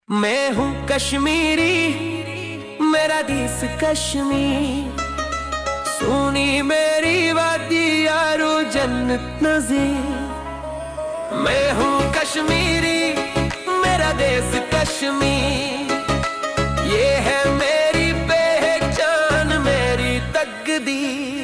मैं हूँ कश्मीरी, मेरा देश कश्मीर। सुनी मेरी वादी यारो जन्नत नजीर। मैं हूँ कश्मीरी, मेरा देश कश्मीर। ये है मेरी पहचान, मेरी तकदीर।